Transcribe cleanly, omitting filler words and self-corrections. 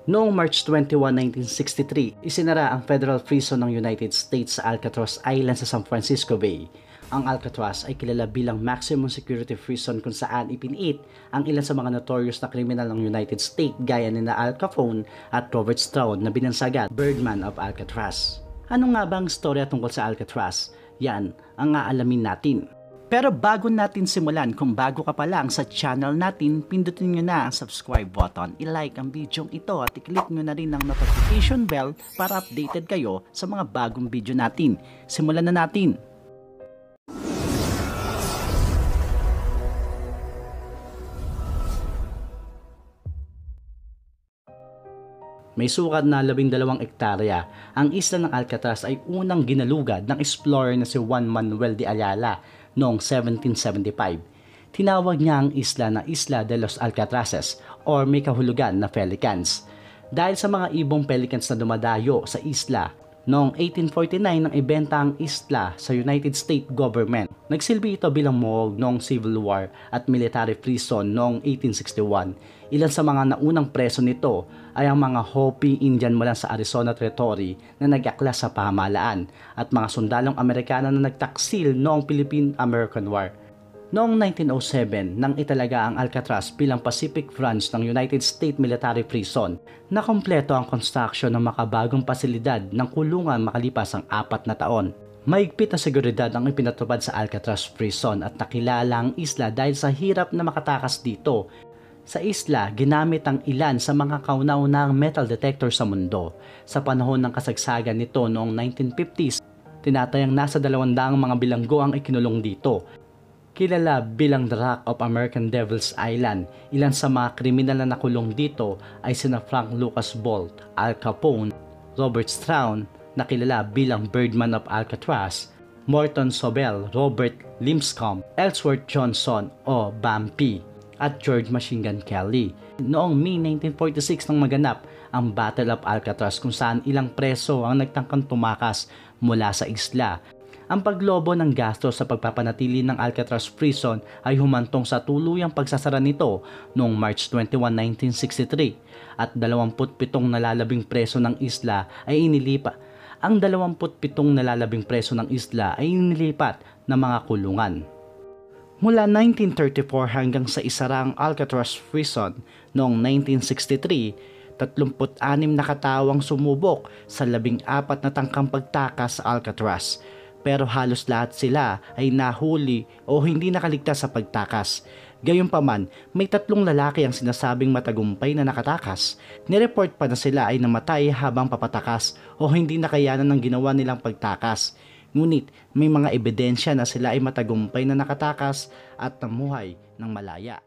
Noong March 21, 1963, isinara ang federal prison ng United States sa Alcatraz Island sa San Francisco Bay. Ang Alcatraz ay kilala bilang maximum security prison kung saan ipiniit ang ilan sa mga notorious na kriminal ng United States gaya ni Al Capone at Robert Stroud na binansagan Birdman of Alcatraz. Ano nga ba ang storya tungkol sa Alcatraz? Yan ang aalamin natin. Pero bago natin simulan, kung bago ka pa lang sa channel natin, pindutin nyo na ang subscribe button, i-like ang video ito at i-click nyo na rin ang notification bell para updated kayo sa mga bagong video natin. Simulan na natin! May sukat na 12 ektarya. Ang isla ng Alcatraz ay unang ginalugad ng explorer na si Juan Manuel de Ayala noong 1775. Tinawag niya ang isla na Isla de los Alcatrazes or may kahulugan na pelicans. Dahil sa mga ibong pelicans na dumadayo sa isla, noong 1849 nang ibenta ang isla sa United States government. Nagsilbi ito bilang morgue noong Civil War at military prison noong 1861. Ilan sa mga naunang preso nito ay ang mga Hopi Indian mula sa Arizona Territory na nag-aklas sa pamahalaan at mga sundalong Amerikano na nagtaksil noong Philippine-American War. Noong 1907, nang italaga ang Alcatraz bilang Pacific Branch ng United States Military Prison, na kompleto ang construction ng makabagong pasilidad ng kulungan makalipas ang 4 na taon. Mahigpit na seguridad ang ipinatupad sa Alcatraz Prison at nakilala ang isla dahil sa hirap na makatakas dito. Sa isla, ginamit ang ilan sa mga kauna-unahang metal detector sa mundo. Sa panahon ng kasagsagan nito noong 1950s, tinatayang nasa 200 mga bilanggo ang ikinulong dito. Kilala bilang The Rock of American Devil's Island, ilan sa mga kriminal na nakulong dito ay sina Frank Lucas Bolt, Al Capone, Robert Stroud, na kilala bilang Birdman of Alcatraz, Morton Sobel, Robert Linscomb, Ellsworth Johnson o Bumpy, at George Machine Gun Kelly. Noong May 1946 nang maganap ang Battle of Alcatraz kung saan ilang preso ang nagtangkang tumakas mula sa isla. Ang paglobo ng gastos sa pagpapanatili ng Alcatraz Prison ay humantong sa tuluyang pagsasara nito noong March 21, 1963 at 27 nalalabing preso ng isla ay inilipat. Ang 27 nalalabing preso ng isla ay inilipat na mga kulungan. Mula 1934 hanggang sa isarang Alcatraz Prison noong 1963, 36 na katawang sumubok sa 14 na tangkang pagtakas sa Alcatraz. Pero halos lahat sila ay nahuli o hindi nakaligtas sa pagtakas. Gayunpaman, may 3 lalaki ang sinasabing matagumpay na nakatakas. Nireport pa na sila ay namatay habang papatakas o hindi nakayanan ng ginawa nilang pagtakas. Ngunit may mga ebidensya na sila ay matagumpay na nakatakas at namuhay ng malaya.